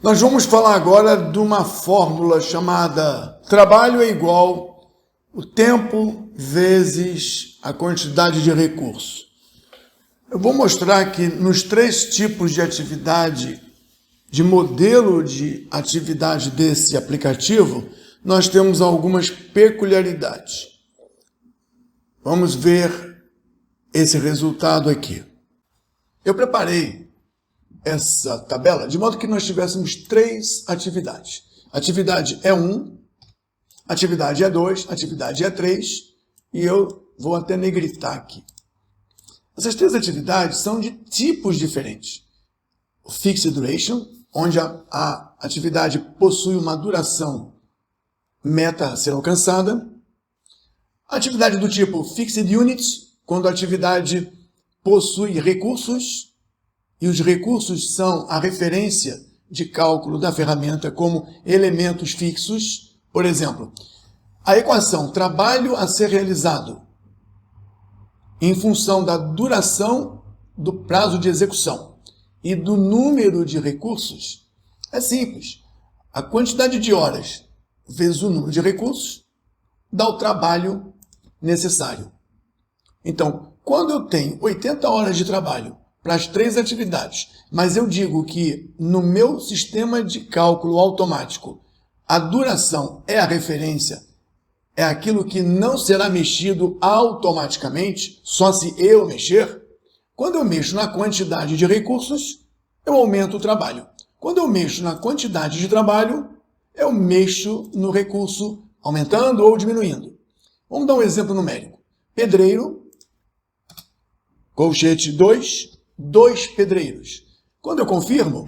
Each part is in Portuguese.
Nós vamos falar agora de uma fórmula chamada trabalho é igual o tempo vezes a quantidade de recurso. Eu vou mostrar que nos 3 tipos de atividade, de modelo de atividade desse aplicativo, nós temos algumas peculiaridades. Vamos ver esse resultado aqui. Eu preparei essa tabela de modo que nós tivéssemos 3 atividades. Atividade E1, atividade E2, atividade E3, e eu vou até negritar aqui. Essas 3 atividades são de tipos diferentes. O Fixed Duration, onde a atividade possui uma duração meta a ser alcançada. Atividade do tipo Fixed Units, quando a atividade possui recursos, e os recursos são a referência de cálculo da ferramenta como elementos fixos. Por exemplo, a equação trabalho a ser realizado em função da duração do prazo de execução e do número de recursos é simples. A quantidade de horas vezes o número de recursos dá o trabalho necessário. Então, quando eu tenho 80 horas de trabalho para as 3 atividades, mas eu digo que no meu sistema de cálculo automático a duração é a referência, é aquilo que não será mexido automaticamente, só se eu mexer. Quando eu mexo na quantidade de recursos, eu aumento o trabalho. Quando eu mexo na quantidade de trabalho, eu mexo no recurso, aumentando ou diminuindo. Vamos dar um exemplo numérico. Pedreiro, colchete 2 pedreiros. Quando eu confirmo,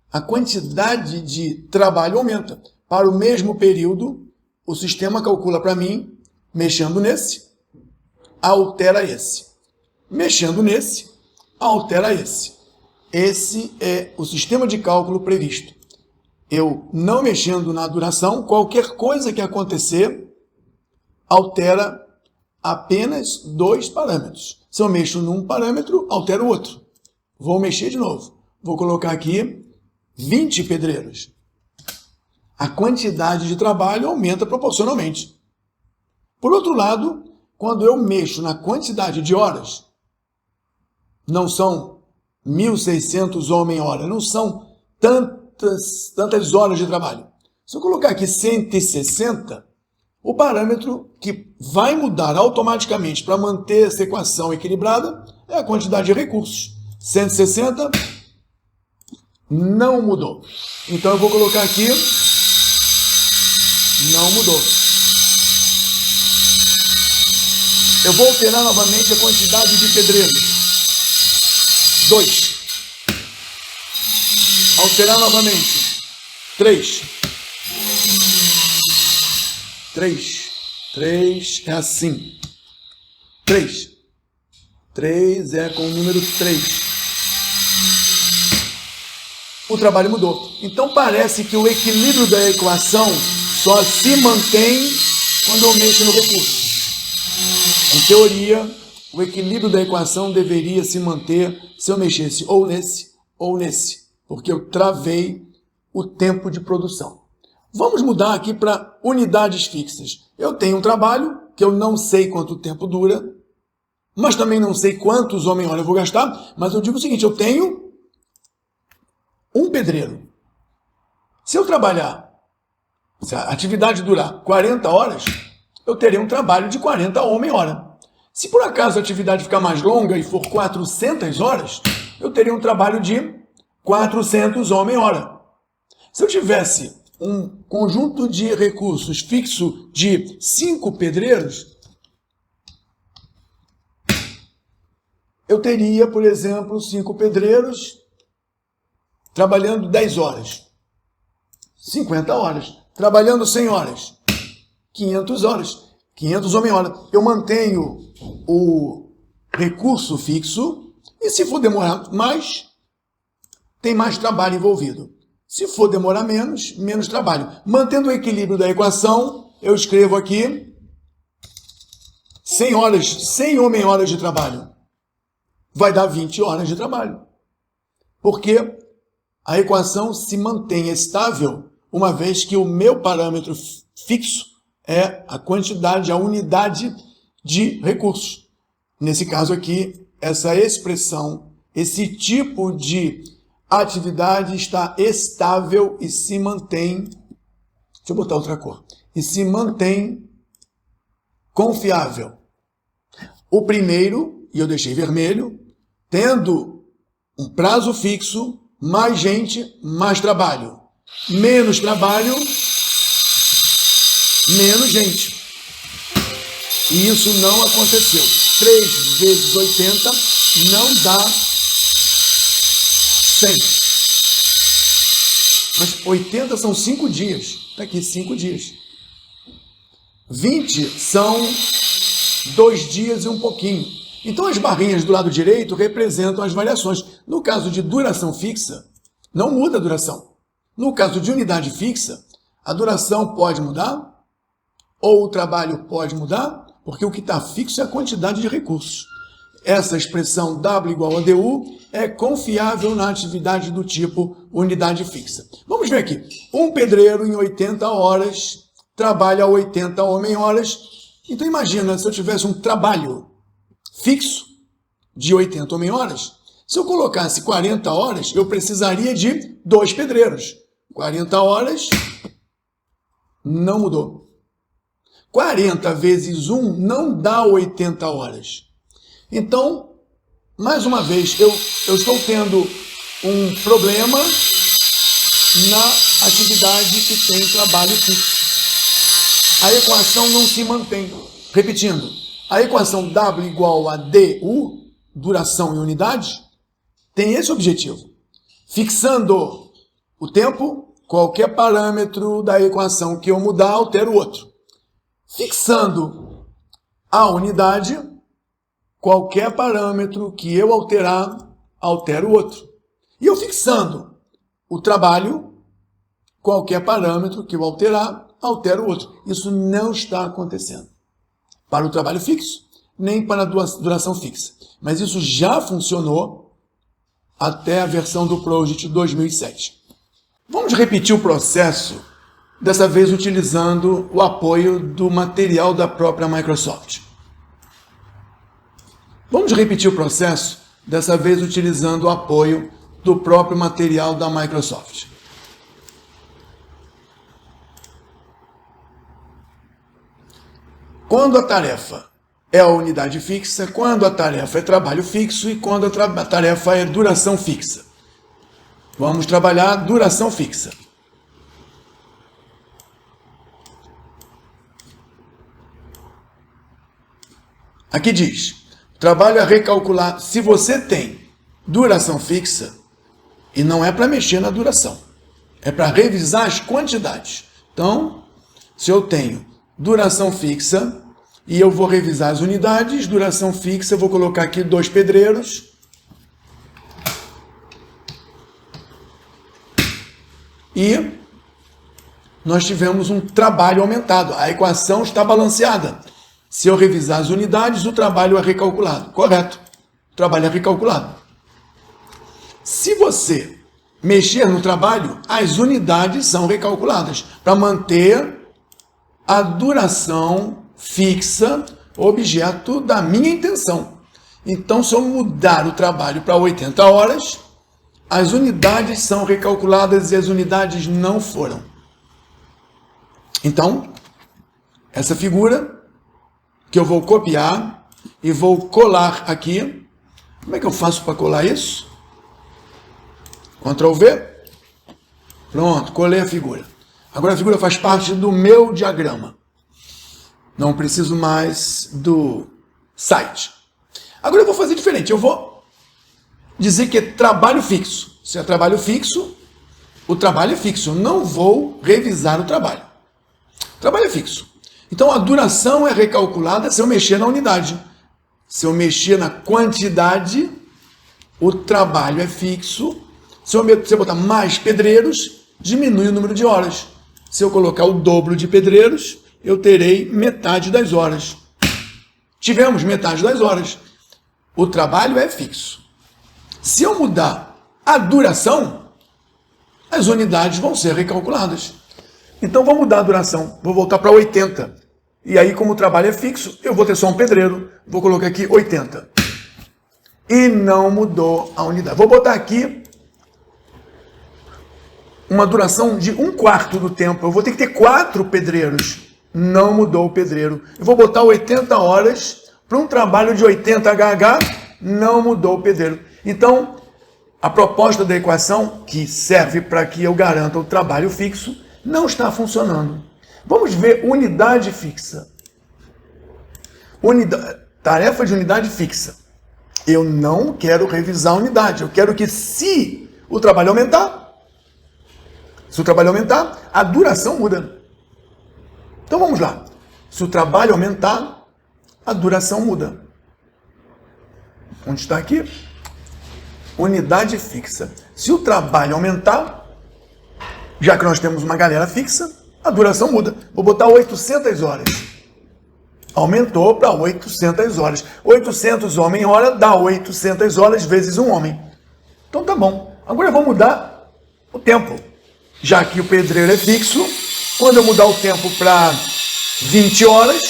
a quantidade de trabalho aumenta. Para o mesmo período, o sistema calcula para mim, mexendo nesse, altera esse. Mexendo nesse, altera esse. Esse é o sistema de cálculo previsto. Eu não mexendo na duração, qualquer coisa que acontecer, altera apenas 2 parâmetros. Se eu mexo num parâmetro, altero o outro. Vou mexer de novo. Vou colocar aqui 20 pedreiros. A quantidade de trabalho aumenta proporcionalmente. Por outro lado, quando eu mexo na quantidade de horas, não são 1.600 homem-hora, não são tantas horas de trabalho. Se eu colocar aqui 160, o parâmetro que vai mudar automaticamente para manter essa equação equilibrada é a quantidade de recursos. 160 não mudou. Então eu vou colocar aqui, não mudou. Eu vou alterar novamente a quantidade de pedreiros. 2. Alterar novamente. 3. 3 é assim. 3 é com o número 3. O trabalho mudou. Então parece que o equilíbrio da equação só se mantém quando eu mexo no recurso. Em teoria, o equilíbrio da equação deveria se manter se eu mexesse ou nesse, porque eu travei o tempo de produção. Vamos mudar aqui para unidades fixas. Eu tenho um trabalho que eu não sei quanto tempo dura, mas também não sei quantos homem-hora eu vou gastar, mas eu digo o seguinte, eu tenho um pedreiro. Se eu trabalhar, se a atividade durar 40 horas, eu terei um trabalho de 40 homem-hora. Se por acaso a atividade ficar mais longa e for 400 horas, eu teria um trabalho de 400 homem-hora. Se eu tivesse um conjunto de recursos fixo de 5 pedreiros, eu teria, por exemplo, 5 pedreiros trabalhando 10 horas, 50 horas, trabalhando 100 horas, 500 horas, 500 homem-hora. Eu mantenho o recurso fixo e se for demorar mais, tem mais trabalho envolvido. Se for demorar menos, menos trabalho. Mantendo o equilíbrio da equação, eu escrevo aqui 100 horas, 100 homem-horas de trabalho. Vai dar 20 horas de trabalho. Porque a equação se mantém estável, uma vez que o meu parâmetro fixo é a quantidade, a unidade de recursos. Nesse caso aqui, essa expressão, esse tipo de atividade está estável e se mantém, deixa eu botar outra cor, e se mantém confiável. O primeiro, e eu deixei vermelho, tendo um prazo fixo, mais gente, mais trabalho. Menos trabalho, menos gente. E isso não aconteceu. 3 vezes 80 não dá 100. Mas 80 são 5 dias. Está aqui, 5 dias. 20 são 2 dias e um pouquinho. Então as barrinhas do lado direito representam as variações. No caso de duração fixa, não muda a duração. No caso de unidade fixa, a duração pode mudar, ou o trabalho pode mudar, porque o que está fixo é a quantidade de recursos. Essa expressão W igual a DU é confiável na atividade do tipo unidade fixa. Vamos ver aqui. Um pedreiro em 80 horas trabalha 80 homem-horas. Então imagina se eu tivesse um trabalho fixo de 80 homem-horas. Se eu colocasse 40 horas, eu precisaria de 2 pedreiros. 40 horas não mudou. 40 vezes 1 não dá 80 horas. Então, mais uma vez, eu estou tendo um problema na atividade que tem trabalho fixo. A equação não se mantém. Repetindo, a equação W igual a DU, duração em unidade, tem esse objetivo. Fixando o tempo, qualquer parâmetro da equação que eu mudar, altera o outro. Fixando a unidade, qualquer parâmetro que eu alterar, altera o outro. E eu fixando o trabalho, qualquer parâmetro que eu alterar, altera o outro. Isso não está acontecendo para o trabalho fixo, nem para a duração fixa. Mas isso já funcionou até a versão do Project 2007. Vamos repetir o processo, dessa vez utilizando o apoio do material da própria Microsoft. Vamos repetir o processo, dessa vez utilizando o apoio do próprio material da Microsoft. Quando a tarefa é a unidade fixa, quando a tarefa é trabalho fixo e quando a tarefa é duração fixa. Vamos trabalhar duração fixa. Aqui diz, trabalho a recalcular. Se você tem duração fixa, e não é para mexer na duração, é para revisar as quantidades. Então, se eu tenho duração fixa, e eu vou revisar as unidades, duração fixa, eu vou colocar aqui 2 pedreiros. E nós tivemos um trabalho aumentado. A equação está balanceada. Se eu revisar as unidades, o trabalho é recalculado. Correto. O trabalho é recalculado. Se você mexer no trabalho, as unidades são recalculadas para manter a duração fixa, objeto da minha intenção. Então, se eu mudar o trabalho para 80 horas, as unidades são recalculadas e as unidades não foram. Então, essa figura que eu vou copiar e vou colar aqui. Como é que eu faço para colar isso? Ctrl V. Pronto, colei a figura. Agora a figura faz parte do meu diagrama. Não preciso mais do site. Agora eu vou fazer diferente. Eu vou dizer que é trabalho fixo. Se é trabalho fixo, o trabalho é fixo. Eu não vou revisar o trabalho. O trabalho é fixo. Então a duração é recalculada se eu mexer na unidade. Se eu mexer na quantidade, o trabalho é fixo. Se eu botar mais pedreiros, diminui o número de horas. Se eu colocar o dobro de pedreiros, eu terei metade das horas. Tivemos metade das horas. O trabalho é fixo. Se eu mudar a duração, as unidades vão ser recalculadas. Então, vou mudar a duração. Vou voltar para 80. E aí, como o trabalho é fixo, eu vou ter só um pedreiro. Vou colocar aqui 80. E não mudou a unidade. Vou botar aqui uma duração de 1/4 do tempo. Eu vou ter que ter 4 pedreiros. Não mudou o pedreiro. Eu vou botar 80 horas para um trabalho de 80 HH. Não mudou o pedreiro. Então, a proposta da equação, que serve para que eu garanta o trabalho fixo, não está funcionando. Vamos ver unidade fixa. Tarefa de unidade fixa. Eu não quero revisar a unidade. Eu quero que, se o trabalho aumentar, a duração muda. Então vamos lá. Se o trabalho aumentar, a duração muda. Onde está aqui? Unidade fixa. Se o trabalho aumentar, já que nós temos uma galera fixa, a duração muda. Vou botar 800 horas. Aumentou para 800 horas. 800 homem-hora dá 800 horas vezes um homem. Então tá bom. Agora eu vou mudar o tempo. Já que o pedreiro é fixo, quando eu mudar o tempo para 20 horas,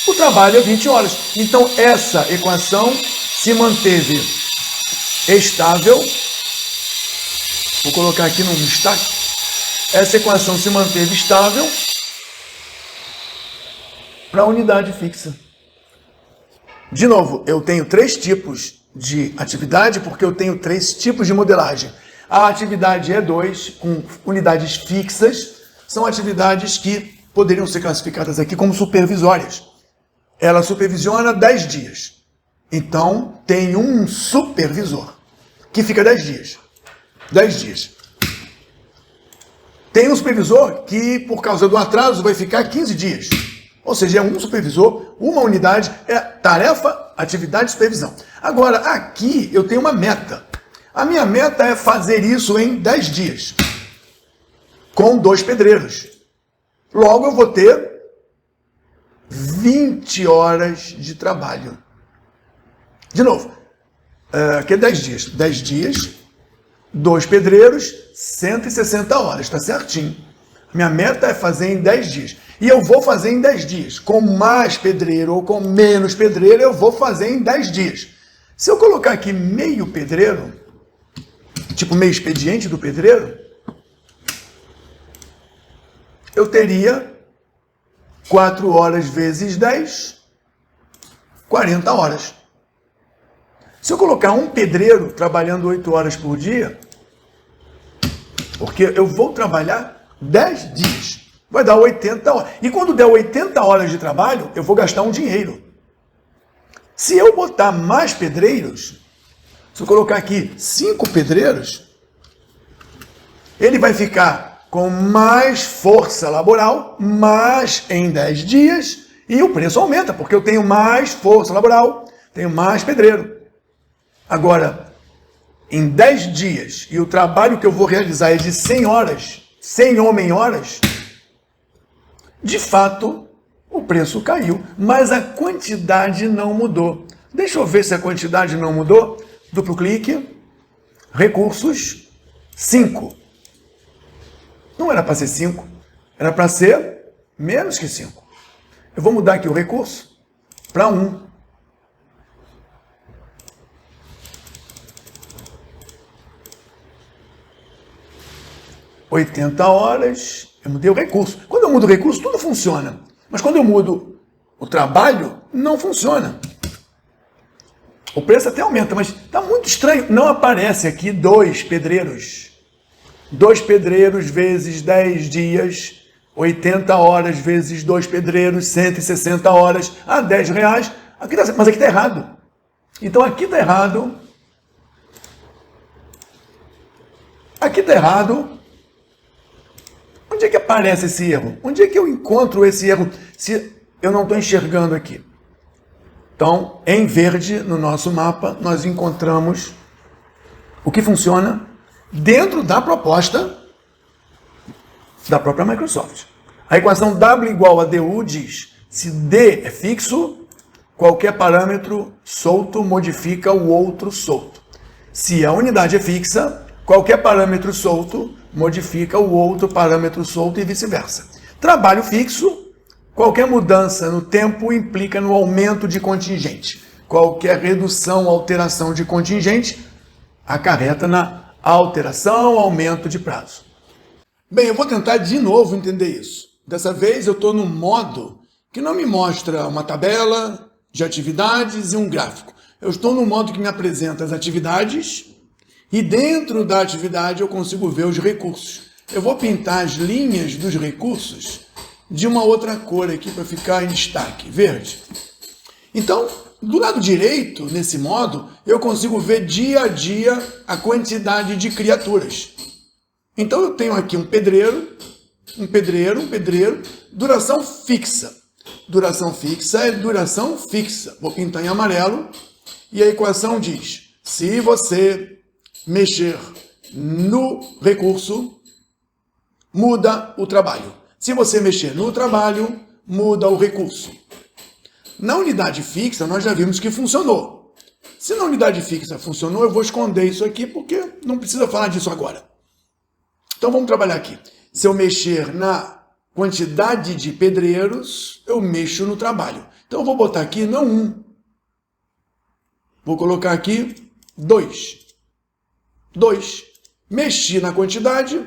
o trabalho é 20 horas. Então essa equação se manteve estável. Vou colocar aqui no destaque. Essa equação se manteve estável para a unidade fixa. De novo, eu tenho 3 tipos de atividade, porque eu tenho 3 tipos de modelagem. A atividade E2, com unidades fixas, são atividades que poderiam ser classificadas aqui como supervisórias. Ela supervisiona 10 dias. Então, tem um supervisor, que fica 10 dias. 10 dias. Tem um supervisor que, por causa do atraso, vai ficar 15 dias. Ou seja, é um supervisor, uma unidade, é tarefa, atividade, supervisão. Agora, aqui eu tenho uma meta. A minha meta é fazer isso em 10 dias, com 2 pedreiros. Logo, eu vou ter 20 horas de trabalho. De novo, aqui é 10 dias. 10 dias, 2 pedreiros, 160 horas, tá certinho. Minha meta é fazer em 10 dias. E eu vou fazer em 10 dias. Com mais pedreiro ou com menos pedreiro, eu vou fazer em 10 dias. Se eu colocar aqui meio pedreiro, tipo meio expediente do pedreiro, eu teria 4 horas vezes 10, 40 horas. Se eu colocar um pedreiro trabalhando 8 horas por dia, porque eu vou trabalhar 10 dias, vai dar 80 horas. E quando der 80 horas de trabalho, eu vou gastar um dinheiro. Se eu botar mais pedreiros, se eu colocar aqui 5 pedreiros, ele vai ficar com mais força laboral, mais em 10 dias, e o preço aumenta, porque eu tenho mais força laboral, tenho mais pedreiro. Agora, em 10 dias, e o trabalho que eu vou realizar é de 100 horas, 100 homem-horas, de fato, o preço caiu, mas a quantidade não mudou. Deixa eu ver se a quantidade não mudou. Duplo clique, recursos, 5. Não era para ser 5, era para ser menos que 5. Eu vou mudar aqui o recurso para 1. $80 horas, eu mudei o recurso. Quando eu mudo o recurso, tudo funciona. Mas quando eu mudo o trabalho, não funciona. O preço até aumenta, mas está muito estranho. Não aparece aqui 2 pedreiros. 2 pedreiros vezes 10 dias, 80 horas vezes 2 pedreiros, 160 horas, a R$10. Aqui tá, mas aqui está errado. Então aqui está errado. Aqui está errado. Onde é que aparece esse erro? Onde é que eu encontro esse erro se eu não estou enxergando aqui? Então, em verde, no nosso mapa, nós encontramos o que funciona dentro da proposta da própria Microsoft. A equação W igual a DU diz, se D é fixo, qualquer parâmetro solto modifica o outro solto. Se a unidade é fixa, Qualquer parâmetro solto modifica o outro parâmetro solto e vice-versa. Trabalho fixo, qualquer mudança no tempo implica no aumento de contingente. Qualquer redução ou alteração de contingente acarreta na alteração ou aumento de prazo. Bem, eu vou tentar de novo entender isso. Dessa vez eu estou num modo que não me mostra uma tabela de atividades e um gráfico. Eu estou no modo que me apresenta as atividades e dentro da atividade eu consigo ver os recursos. Eu vou pintar as linhas dos recursos de uma outra cor aqui para ficar em destaque, verde. Então, do lado direito, nesse modo, eu consigo ver dia a dia a quantidade de criaturas. Então eu tenho aqui um pedreiro, duração fixa. Duração fixa é duração fixa. Vou pintar em amarelo e a equação diz: se você mexer no recurso, muda o trabalho. Se você mexer no trabalho, muda o recurso. Na unidade fixa, nós já vimos que funcionou. Se na unidade fixa funcionou, eu vou esconder isso aqui porque não precisa falar disso agora. Então vamos trabalhar aqui. Se eu mexer na quantidade de pedreiros, eu mexo no trabalho. Então eu vou botar aqui não 1. Vou colocar aqui 2. 2. Mexi na quantidade,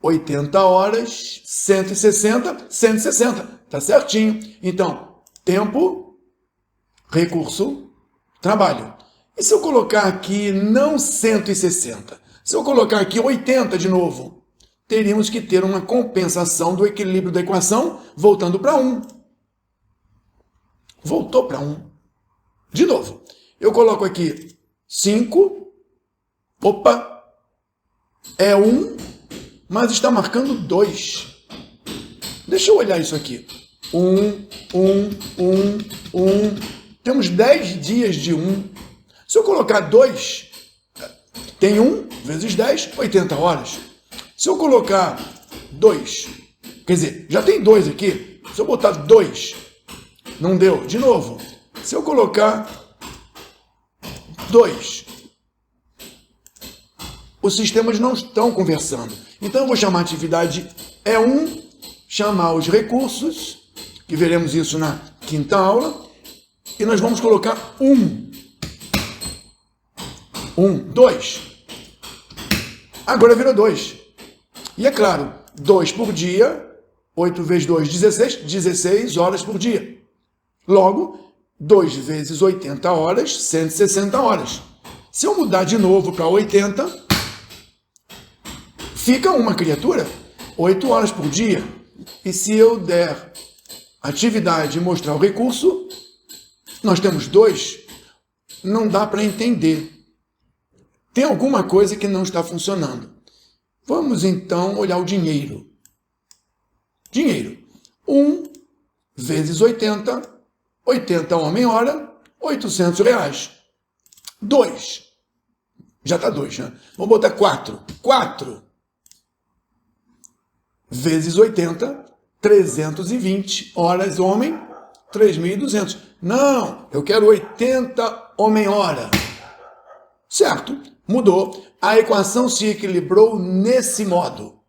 80 horas, 160, 160. Tá certinho. Então, tempo, recurso, trabalho. E se eu colocar aqui não 160? Se eu colocar aqui 80 de novo, teríamos que ter uma compensação do equilíbrio da equação, voltando para 1. Voltou para 1. De novo, eu coloco aqui 5. Opa, é 1, mas está marcando 2. Deixa eu olhar isso aqui. 1. Temos 10 dias de 1. Se eu colocar 2, tem 1 vezes 10, 80 horas. Se eu colocar 2, quer dizer, já tem 2 aqui. Se eu botar 2, não deu. De novo, se eu colocar 2, os sistemas não estão conversando. Então eu vou chamar a atividade E1, chamar os recursos, que veremos isso na quinta aula, e nós vamos colocar 1. 2. Agora virou 2. E é claro, 2 por dia, 8 vezes 2, 16, 16 horas por dia. Logo, 2 vezes 80 horas, 160 horas. Se eu mudar de novo para 80, fica uma criatura, 8 horas por dia. E se eu der atividade e mostrar o recurso, nós temos 2, não dá para entender. Tem alguma coisa que não está funcionando. Vamos então olhar o dinheiro. Dinheiro. 1 vezes 80, 80 homem-hora, 800 reais. 2. Já está 2, né? Vamos botar 4. 4 vezes 80, 320 horas homem, 3.200. Não, eu quero 80 homem-hora. Certo, mudou. A equação se equilibrou nesse modo.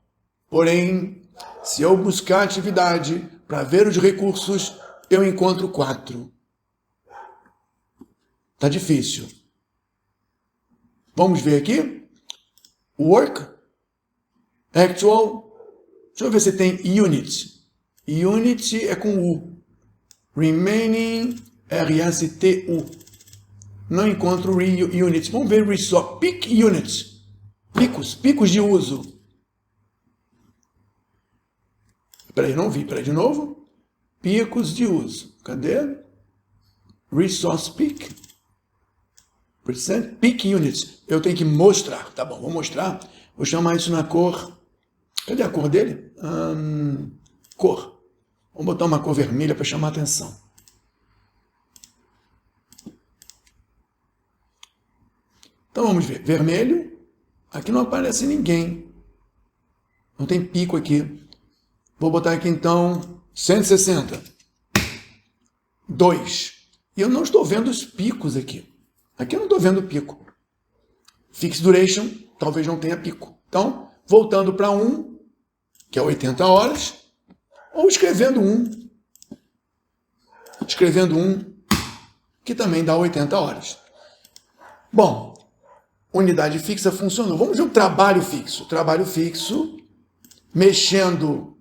Porém, se eu buscar atividade para ver os recursos, eu encontro 4. Tá difícil. Vamos ver aqui. Work, actual. Deixa eu ver se tem unit. Unit é com U. Remaining, RSTU. Não encontro units. Vamos ver resource. Peak units. Picos de uso. Peraí, não vi. Peraí, de novo. Picos de uso. Cadê? Resource peak. Percent peak units. Eu tenho que mostrar. Tá bom, vou mostrar. Vou chamar isso na cor. Cadê a cor dele? Cor. Vamos botar uma cor vermelha para chamar a atenção. Então vamos ver. Vermelho. Aqui não aparece ninguém. Não tem pico aqui. Vou botar aqui então 160. 2. E eu não estou vendo os picos aqui. Aqui eu não estou vendo o pico. Fixed duration, talvez não tenha pico. Então, voltando para 1, que é 80 horas, ou escrevendo 1, que também dá 80 horas. Bom, unidade fixa funcionou. Vamos ver o trabalho fixo. Trabalho fixo, mexendo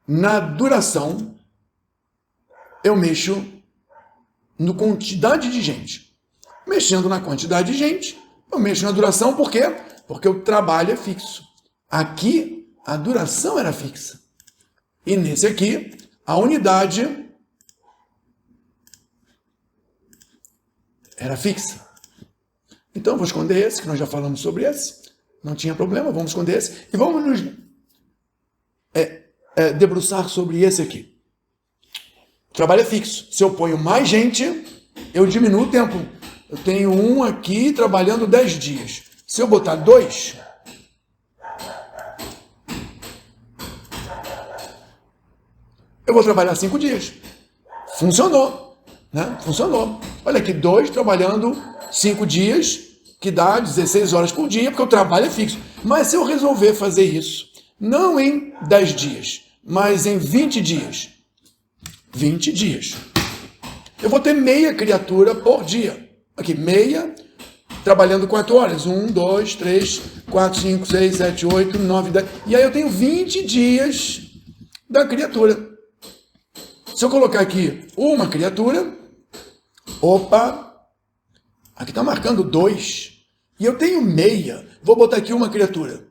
na duração, eu mexo na quantidade de gente. Mexendo na quantidade de gente, eu mexo na duração, por quê? Porque o trabalho é fixo. Aqui, a duração era fixa. E nesse aqui, a unidade era fixa. Então, eu vou esconder esse, que nós já falamos sobre esse. Não tinha problema, vamos esconder esse. E vamos nos debruçar sobre esse aqui. O trabalho é fixo. Se eu ponho mais gente, eu diminuo o tempo. Eu tenho um aqui trabalhando 10 dias. Se eu botar 2, eu vou trabalhar 5 dias. Funcionou, né? Funcionou. Olha aqui, 2 trabalhando 5 dias, que dá 16 horas por dia, porque o trabalho é fixo. Mas se eu resolver fazer isso, não em 10 dias, mas em 20 dias, 20 dias, eu vou ter meia criatura por dia. Aqui, meia, trabalhando 4 horas. 1, 2, 3, 4, 5, 6, 7, 8, 9, 10. E aí eu tenho 20 dias da criatura. Se eu colocar aqui uma criatura, opa, aqui está marcando 2. E eu tenho meia. Vou botar aqui uma criatura.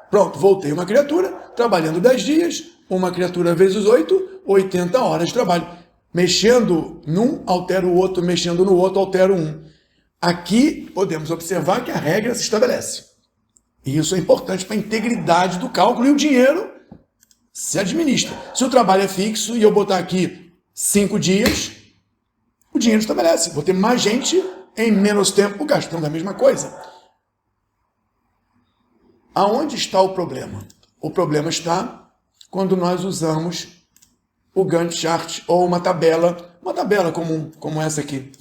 Pronto, voltei uma criatura, trabalhando 10 dias, uma criatura vezes 8, 80 horas de trabalho. Mexendo num, altero o outro, mexendo no outro, altero um. Aqui podemos observar que a regra se estabelece. E isso é importante para a integridade do cálculo e o dinheiro se administra. Se o trabalho é fixo e eu botar aqui 5 dias, o dinheiro estabelece. Vou ter mais gente em menos tempo gastando a mesma coisa. Aonde está o problema? O problema está quando nós usamos o Gantt chart ou uma tabela comum, como essa aqui,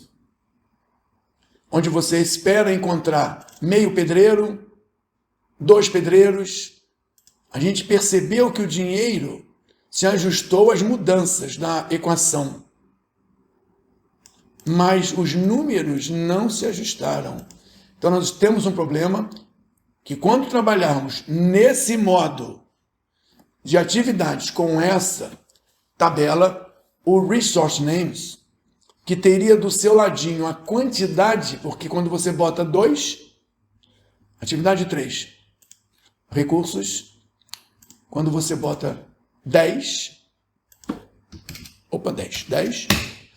onde você espera encontrar meio pedreiro, 2 pedreiros. A gente percebeu que o dinheiro se ajustou às mudanças da equação, mas os números não se ajustaram. Então nós temos um problema que quando trabalharmos nesse modo de atividades com essa tabela, o Resource Names, que teria do seu ladinho a quantidade, porque quando você bota 2, atividade 3, recursos, quando você bota 10,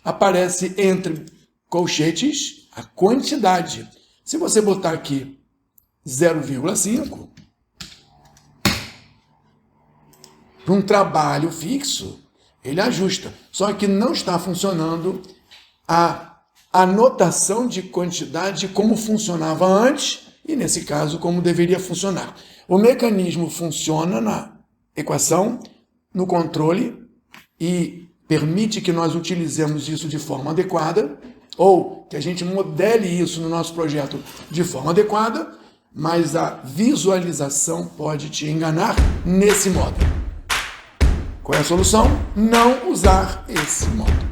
aparece entre colchetes a quantidade. Se você botar aqui 0,5, para um trabalho fixo, ele ajusta. Só que não está funcionando a anotação de quantidade como funcionava antes e, nesse caso, como deveria funcionar. O mecanismo funciona na equação, no controle, e permite que nós utilizemos isso de forma adequada, ou que a gente modele isso no nosso projeto de forma adequada, mas a visualização pode te enganar nesse modo. Qual é a solução? Não usar esse modo.